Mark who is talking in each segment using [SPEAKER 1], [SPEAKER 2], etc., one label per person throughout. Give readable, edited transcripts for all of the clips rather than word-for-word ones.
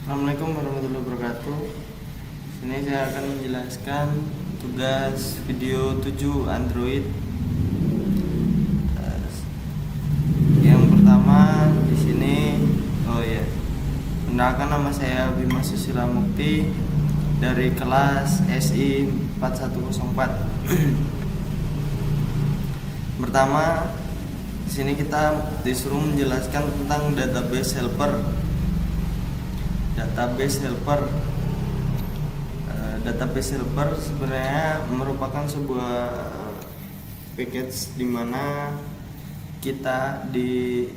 [SPEAKER 1] Assalamualaikum warahmatullahi wabarakatuh. Sini saya akan menjelaskan tugas video 7 Android. Yang pertama di sini, perkenalkan, nama saya Bima Susila Mukti dari kelas SI 4104. Pertama, di sini kita disuruh menjelaskan tentang database helper. Database helper sebenarnya merupakan sebuah package di mana kita di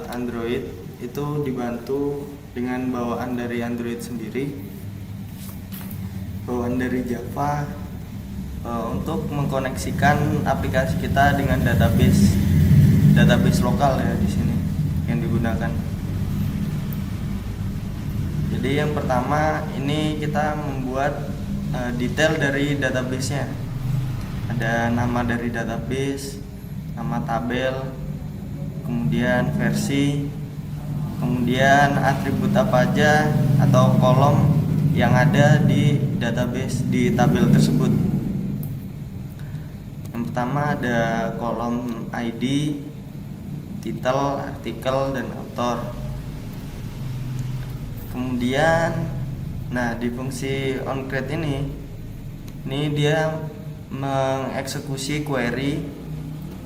[SPEAKER 1] Android itu dibantu dengan bawaan dari Android sendiri, bawaan dari Java, untuk mengkoneksikan aplikasi kita dengan database lokal ya di sini yang digunakan. Jadi yang pertama ini kita membuat detail dari database-nya. Ada nama dari database, nama tabel, kemudian versi, kemudian atribut apa aja atau kolom yang ada di database di tabel tersebut. Yang pertama ada kolom ID, title, artikel, dan author. Kemudian, di fungsi onCreate ini dia mengeksekusi query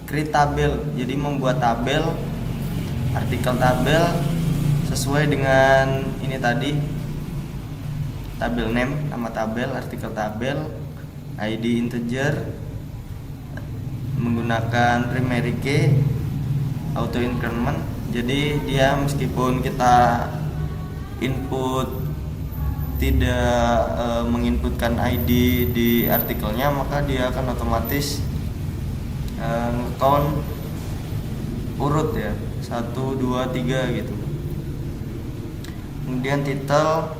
[SPEAKER 1] create tabel. Jadi membuat tabel, artikel tabel sesuai dengan ini tadi, tabel name, nama tabel, artikel tabel, ID integer, menggunakan primary key, auto increment. Jadi dia meskipun kita input tidak menginputkan ID di artikelnya, maka dia akan otomatis count urut ya, 1, 2, 3 gitu. Kemudian title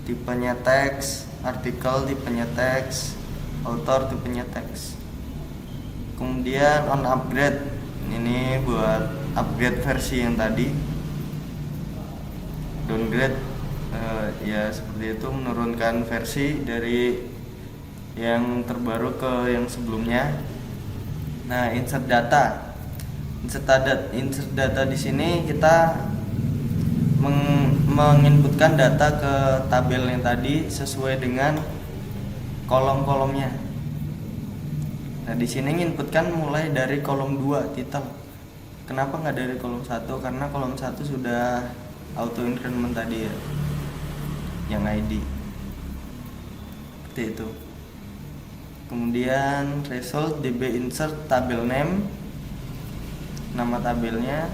[SPEAKER 1] tipenya teks, artikel tipenya teks, author tipenya teks. Kemudian on upgrade, ini buat upgrade versi yang tadi. Downgrade ya seperti itu, menurunkan versi dari yang terbaru ke yang sebelumnya. Insert data di sini kita menginputkan data ke tabel yang tadi sesuai dengan kolom-kolomnya. Di sini menginputkan mulai dari kolom 2 title. Kenapa nggak dari kolom 1? Karena kolom 1 sudah auto increment tadi ya, yang ID seperti itu. Kemudian result db insert tabel name, nama tabelnya,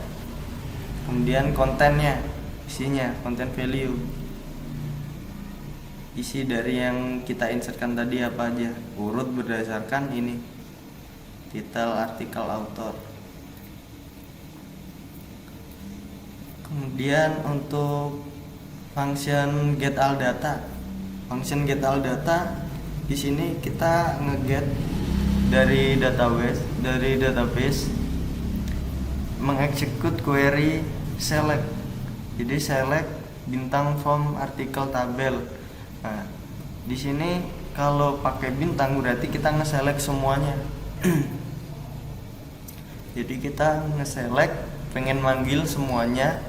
[SPEAKER 1] kemudian kontennya, isinya, content value, isi dari yang kita insertkan tadi apa aja, urut berdasarkan ini, title, artikel, author. Kemudian untuk function get all data, di sini kita ngeget dari database, mengeksekut query select. Jadi select bintang form artikel tabel. Di sini kalau pakai bintang berarti kita nge-select semuanya. Jadi kita nge-select, pengen manggil semuanya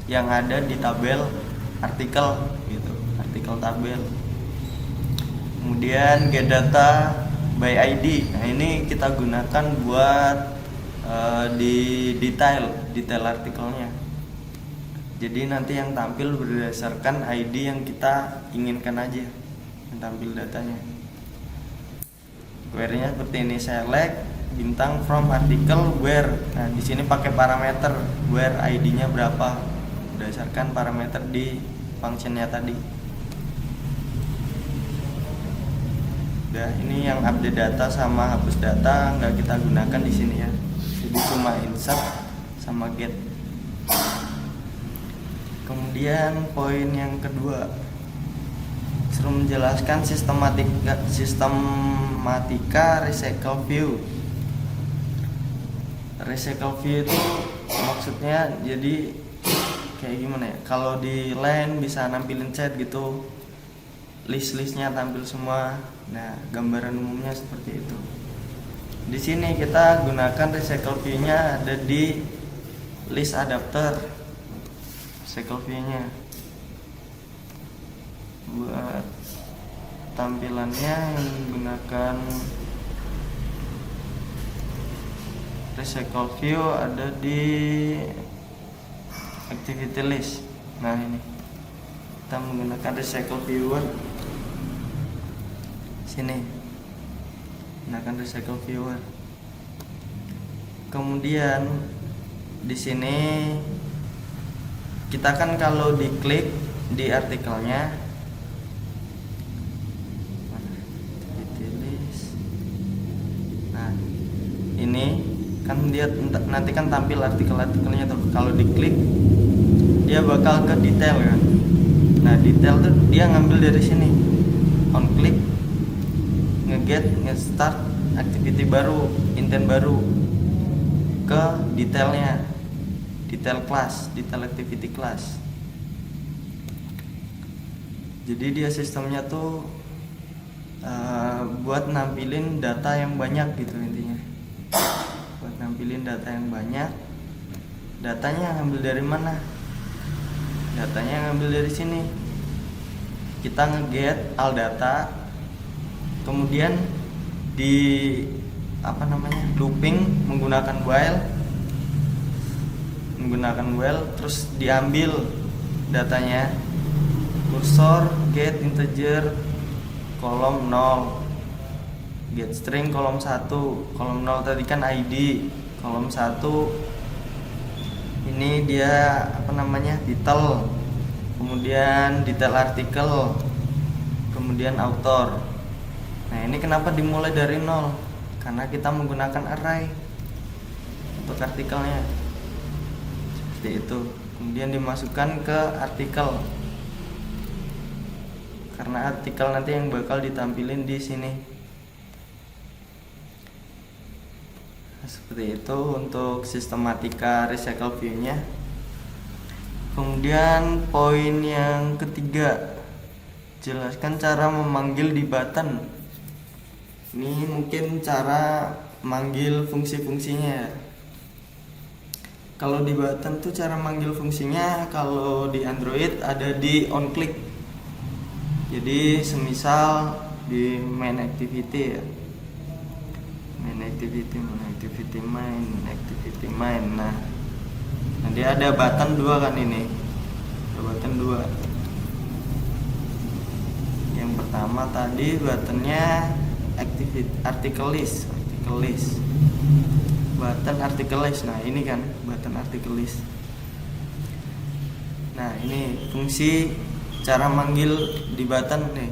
[SPEAKER 1] yang ada di tabel artikel gitu, artikel tabel. Kemudian get data by ID. Ini kita gunakan buat di detail artikelnya. Jadi nanti yang tampil berdasarkan ID yang kita inginkan aja yang tampil datanya. Query-nya seperti ini, select bintang from artikel where. Di sini pakai parameter where, ID-nya berapa berdasarkan parameter di functionnya tadi. Ini yang update data sama hapus data nggak kita gunakan di sini ya. Jadi cuma insert sama get. Kemudian poin yang kedua, suruh menjelaskan sistematika recycle view. Recycle view itu maksudnya jadi kayak gimana ya, kalau di line bisa nampilin chat gitu, list-listnya tampil semua. Nah, gambaran umumnya seperti itu. Di sini kita gunakan recycle view-nya ada di list adapter. Recycle view-nya buat tampilannya menggunakan recycle view ada di activity list. Nah, ini kita menggunakan recycle viewer sini, gunakan recycle viewer. Kemudian di sini kita kan kalau diklik di artikelnya, nah ini kan dia nanti kan tampil artikel-artikelnya tuh. Kalau diklik dia bakal ke detail kan. Nah, detail tuh dia ngambil dari sini, on click, nge-get, nge-start activity baru, intent baru, ke detailnya, detail class, detail activity class. Jadi dia sistemnya tuh buat nampilin data yang banyak gitu intinya. Buat nampilin data yang banyak. Datanya ngambil dari mana? Datanya ngambil dari sini. Kita nge-get all data, kemudian di looping menggunakan while, terus diambil datanya, kursor get integer kolom 0, get string kolom 1, kolom 0 tadi kan ID, kolom 1 ini dia title, kemudian detail artikel, kemudian author. Nah, ini kenapa dimulai dari 0? Karena kita menggunakan array untuk artikelnya. Seperti itu. Kemudian dimasukkan ke artikel. Karena artikel nanti yang bakal ditampilin di sini. Nah, seperti itu untuk sistematika recycle view-nya. Kemudian poin yang ketiga, jelaskan cara memanggil di button. Ini mungkin cara manggil fungsi-fungsinya. Kalau di button tuh cara manggil fungsinya, kalau di Android ada di on click. Jadi semisal di main activity ya, activity main. Nah, dia ada button 2 kan ini. Ada button 2. Yang pertama tadi buttonnya article list. Button article list. Nah, ini kan button article list. Nah, ini fungsi cara manggil di button nih.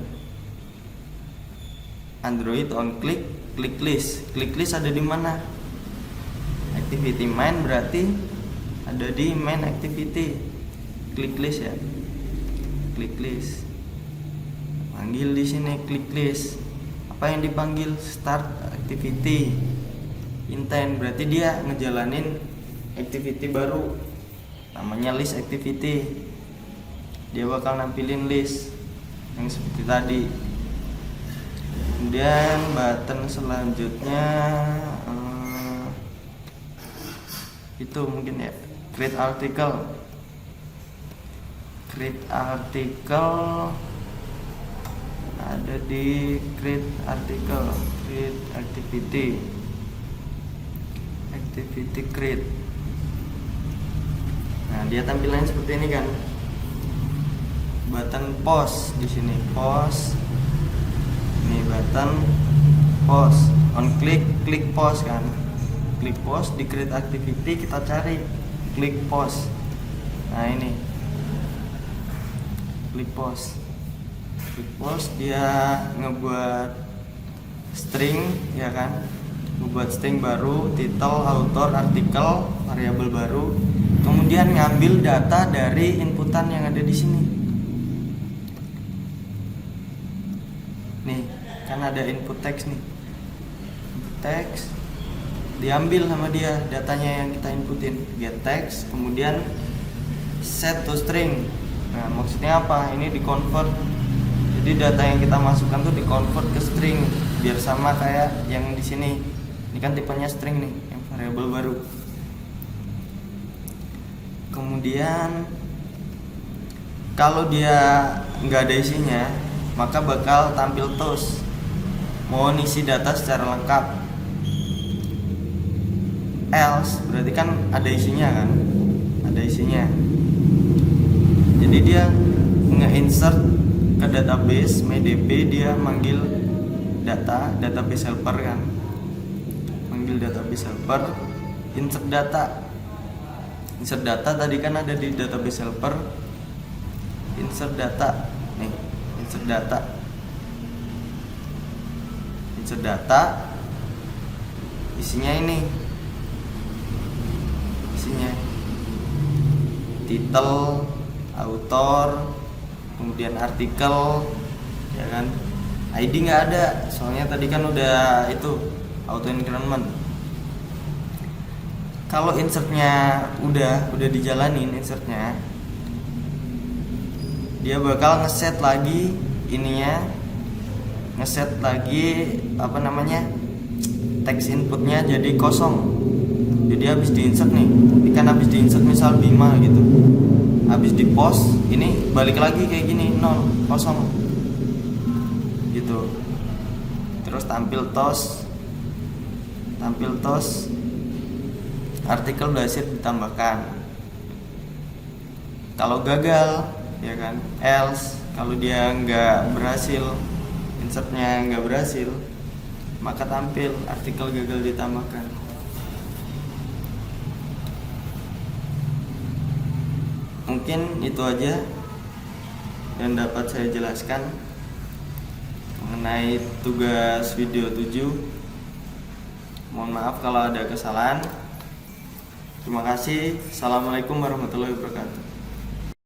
[SPEAKER 1] Android on click, click list. Click list ada di mana? Activity main berarti ada di main activity. Click list ya. Click list. Panggil di sini click list. Apa yang dipanggil? Start activity. Intent berarti dia ngejalanin activity baru. Namanya list activity. Dia bakal nampilin list yang seperti tadi. Kemudian button selanjutnya itu mungkin ya, create article ada di create article, create activity create. Nah, dia tampilannya seperti ini kan. Button post di sini, post. Ini button post, on click, klik post kan. Klik post di create activity, kita cari klik post. Nah, ini klik post. Klik post dia ngebuat string ya kan. Ngebuat string baru, title, author, artikel, variabel baru. Kemudian ngambil data dari inputan yang ada di sini. Nih, kan ada input text nih. Input text diambil sama dia datanya yang kita inputin, get text, kemudian set to string. Nah, maksudnya apa? Ini di-convert. Jadi data yang kita masukkan tuh di-convert ke string biar sama kayak yang di sini. Ini kan tipenya string nih, yang variabel baru. Kemudian kalau dia nggak ada isinya, maka bakal tampil toast. Mau ngisi data secara lengkap. Else berarti kan ada isinya kan? Ada isinya. Jadi dia nge-insert ke database MyDB, dia manggil database helper kan. Manggil database helper, insert data. Insert data tadi kan ada di database helper. Insert data. Nih, insert data. Insert data. Isinya ini. Isinya title, author, kemudian artikel, ya kan. ID nggak ada, soalnya tadi kan udah itu auto increment. Kalau insertnya udah dijalanin insertnya, dia bakal ngeset lagi ininya, ngeset lagi text inputnya jadi kosong. Jadi habis diinsert nih, ini kan habis diinsert misal Bima gitu, habis di post ini balik lagi kayak gini 0 kosong gitu. Terus tampil toast, artikel berhasil ditambahkan. Kalau gagal ya kan, else kalau dia nggak berhasil, insertnya nggak berhasil, maka tampil artikel gagal ditambahkan. Mungkin itu aja yang dapat saya jelaskan mengenai tugas video 7. Mohon maaf kalau ada kesalahan. Terima kasih. Assalamualaikum warahmatullahi wabarakatuh.